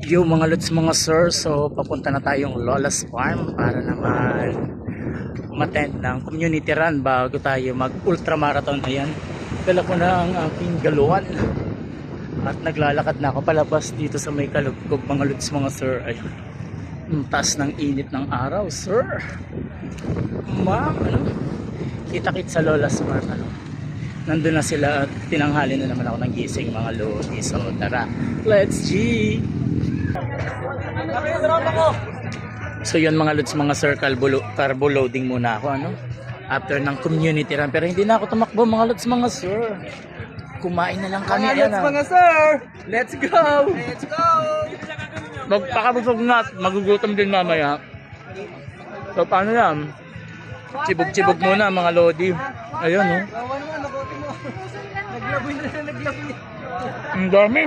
Yung mga lods mga sir, so papunta na tayong Lola's Farm para naman umattend ng community run bago tayo mag ultramarathon. Ayan, dala ko na ang aking galuan at naglalakad na ako palabas dito sa may Kalugkog mga lods mga sir. Ayun, ang taas ng init ng araw sir. Ma'am, ano, kita-kit sa Lola's Farm, ano, nandun na sila at tinanghali na naman ako ng gising mga lodi. So tara, let's G! So yun mga lods mga sir, carbo loading muna ako, ano, after ng community run. Pero hindi na ako tumakbo mga lods mga sir, kumain na lang kami. Mga lods mga sir, let's go! Let's go! Magpakabusog na at magugutom din mamaya. So paano yan? Chibog-chibog muna mga lodi. Ayun, no? Gawa naman, nabuti mo. Naglaboy na naglaboy. Ang dami.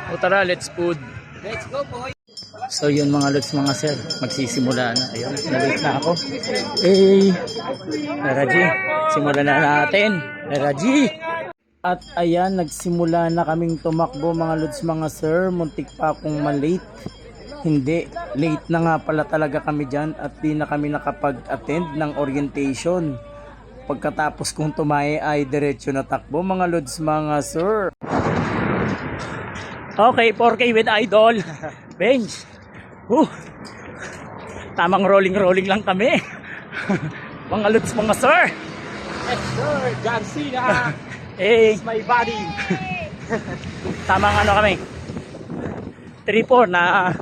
O tara, let's food. Let's go boy. So yun mga lods mga sir, magsisimula na. Ayun, nalate na ako. Hey, Raji, simulan na natin. Raji. At ayan, nagsimula na kaming tumakbo mga lods mga sir. Muntik pa akong malate. Hindi, late na nga pala talaga kami dyan at di na kami nakapag-attend ng orientation. Pagkatapos kong tumae ay diretso na takbo mga lods mga sir. Okay, 4K with Idol. Bench. Tamang rolling lang kami. Mga lods mga sir. Yes sir, John Cena. Hey, My body. tamang ano kami. 3-4 na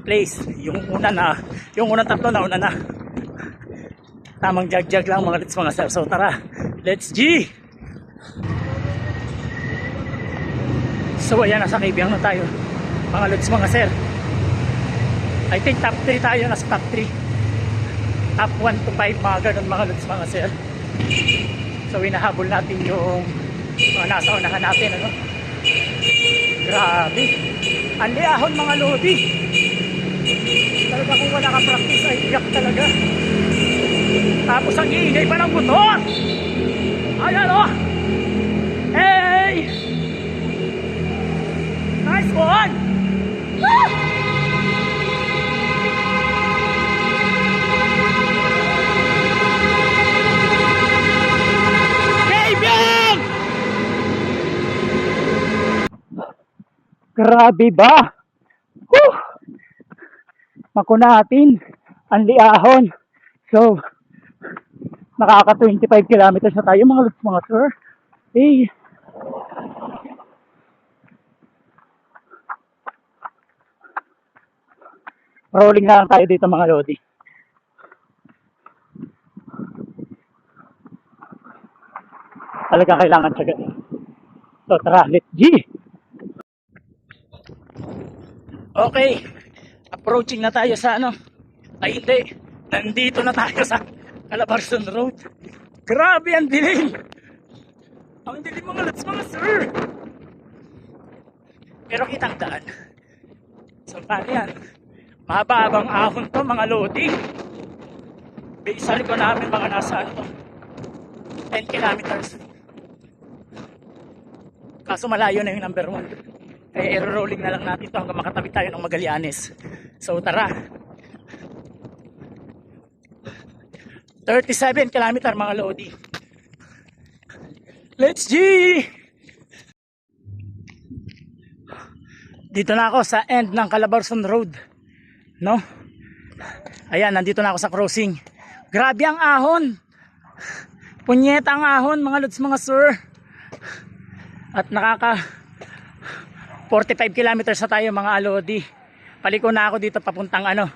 place. Yung unang tatlo na una na. Tamang jag lang mga lods mga sir. So tara, let's G! So ayan, nasa Kaibiyang na tayo mga lods mga sir. I think top 3 tayo, nasa top 3. Top 1 to 5 mga ganun mga lods mga sir. So hinahabol natin yung mga nasa unahan natin, ano. Grabe, andi ahon mga lodi. Talaga kung wala ka practice ay iyak talaga. Tapos ang iingay pa ng motor. Ayan o. Hey, nice one. Woo! Kaibigan! Grabe ba? Woo! Mako natin ang liahon. So nakaka 25 kilometers na tayo mga lods mga sir. Hey, rolling na lang tayo dito mga lodi. Talaga kailangan siya ganun. So tara, let's G! Okay, approaching na tayo sa ano. Ay hindi, nandito na tayo sa Calabarzon Road. Grabe ang dilim. Ang dilim mga lods mga sir. Pero kitang daan. So paano yan? Mahaba-habang ahon to mga lodi. Isa ko namin mga nasa ano to, 10 kilometers. Kaso malayo na yung number 1. Kaya i-rolling na lang natin ito hanggang makatabi tayo ng Magallanes. So tara, 37 kilometer mga lodi. Let's G! Dito na ako sa end ng Calabarzon Road, no? Ayan, nandito na ako sa crossing. Grabe ang ahon. Punyeta ang ahon mga lods mga sir. At nakaka 45 kilometers na tayo mga alodi. Paliko na ako dito papuntang ano,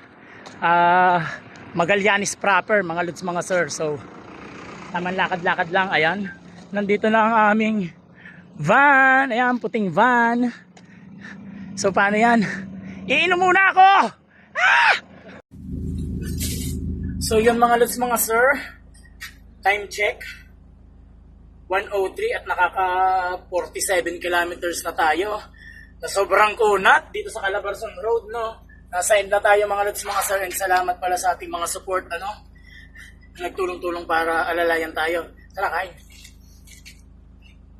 Magallanes proper mga lods mga sir. So tamang lakad-lakad lang. Ayan, nandito na ang aming van. Ayan, puting van. So paano yan? Iinom muna ako! Ah! So yun mga lods mga sir, time check 1:03 at nakaka 47 kilometers na tayo. Na sobrang kunat dito sa Calabarzon Road, no? Nasa end na tayo mga lods mga sir, and salamat pala sa ating mga support, ano, nagtulong-tulong para alalayan tayo. Tara, kain.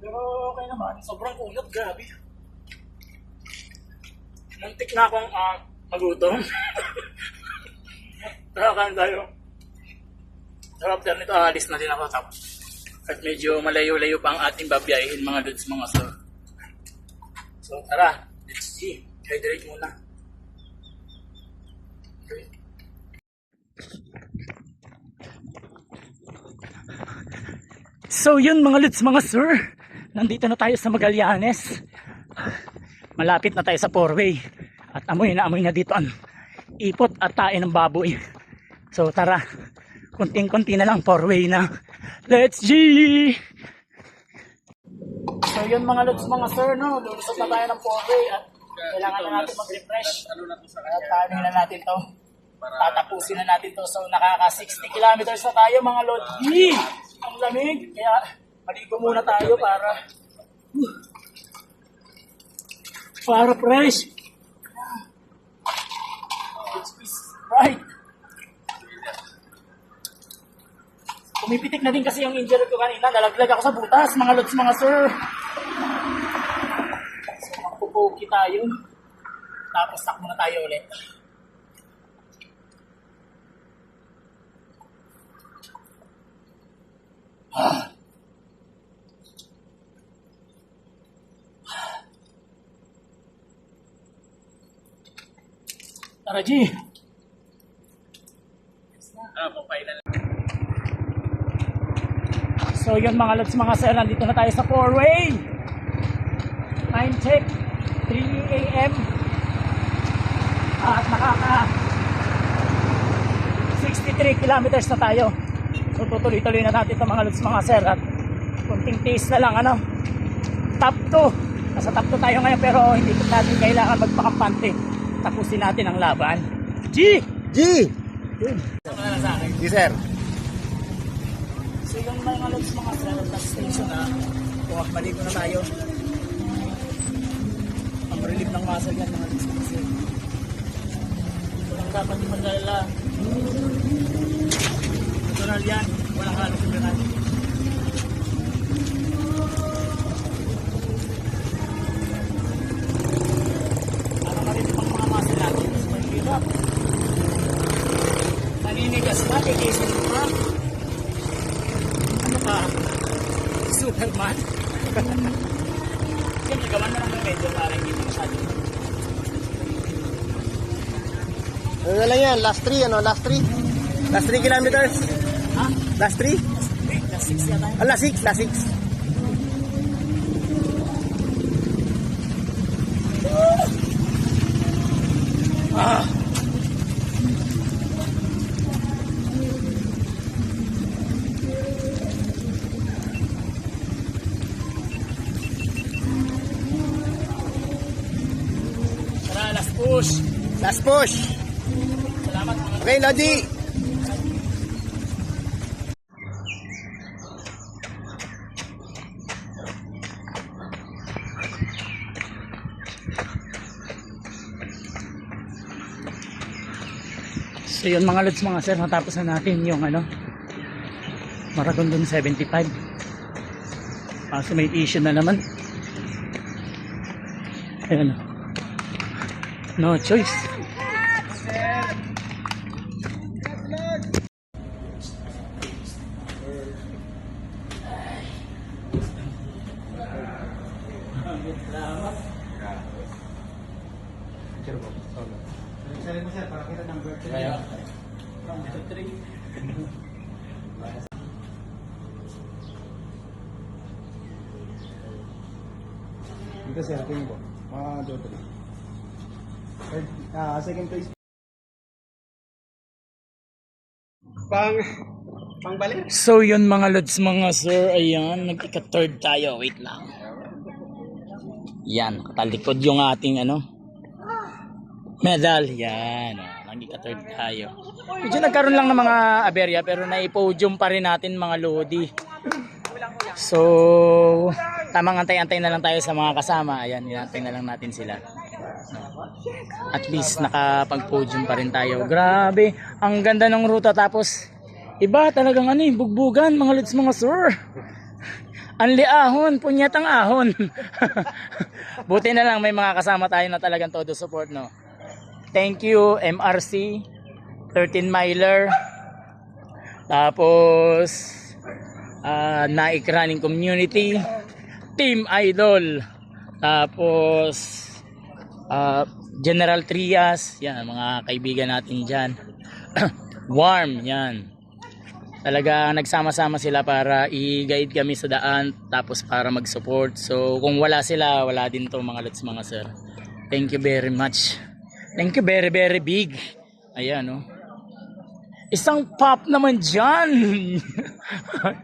Pero okay naman, sobrang kunat, grabe. Muntik na akong magutom. Pero kain tayo. Pero after nito, alis na din ako. Tapos, at medyo malayo-layo pa ang ating babiyahin mga dudes, mga sir. So tara, let's see. Hydrate muna. Okay. So yun mga lods, mga sir, nandito na tayo sa Magallanes. Malapit na tayo sa four-way. At amoy na dito ang ipot at tae ng baboy. So tara, kunting-kunti na lang four-way na. Let's G! So yun mga lods, mga sir, no? Lulusot na tayo ng four-way at kailangan na natin mag-refresh. At tanin na natin to. Tatapusin na natin to. So nakaka 60 kilometers na tayo mga lods. Ang lamig, kaya maligo muna tayo para fresh. Right. Pumipitik na din kasi yung injury ko kanina. Nalaglag ako sa butas, mga lods, mga sir. So magpupoki tayo. Tapos takbo na tayo ulit. Tara, G! So yun mga lods, mga sir, nandito na tayo sa four-way. Time check, 3 AM. At nakaka 63 kilometers na tayo. So tutuloy-tuloy na natin ito mga lods, mga sir. At kunting taste na lang, top 2. Nasa top 2 tayo ngayon pero hindi natin kailangan magpakampante. Tapusin natin ang laban. G! G! Yun. G, sir. So yung mga lods, mga sir, at station na maligo na tayo. Ang relief ng muscle yan mga lods, mga sir. Ito lang dapat yung magdala. Natural yan, walang halos yung ganun. Ano na rin pang mga muscle natin, mas mahirap. Naninigas na, kikisin mo pa. Superman. Siyempre, gawan na lang ng medyo para hindi masyado. Ano na lang yan? Last 3, ano? Last 3? Last 3 kilometers? Ha? Last 3? Last 6 yata yun. Oh, last 6, last 6. Ah! Tara, last push. Last push. Salamat mga Okay, Lodi. So yun mga lods, mga sir, natapos na natin yung Maragondon 75. So may issue na naman. Ayan. No choice. Dito, sir. Tingin ko. 1, 2, 3. Second place. Pangbalik? So yun mga lods, mga sir, ayan, nag-third tayo, wait lang. Yan, nakatalikod yung ating medal, yan, nag-third tayo. Medyo nagkaroon lang ng mga aberya pero naipodium pa rin natin mga lodi. So, tamang antay-antay na lang tayo sa mga kasama, ayan, inantay na lang natin sila. At least nakapag-podium pa rin tayo. Grabe, ang ganda ng ruta tapos iba talagang bugbugan mga lods, mga sir. Anli ahon, punyat ang ahon. Buti na lang may mga kasama tayo na talagang todo support, no. Thank you MRC 13 miler. Tapos Naik Running Community, Team Idol. Tapos General Trias, yan mga kaibigan natin diyan. Warm, yan. Talaga nagsama-sama sila para i-guide kami sa daan tapos para mag-support. So kung wala sila, wala din to mga lods mga sir. Thank you very much. Thank you very very big. Ayan oh. Isang pop naman dyan.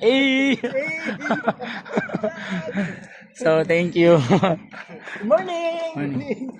Eh. So thank you. Good morning! Morning.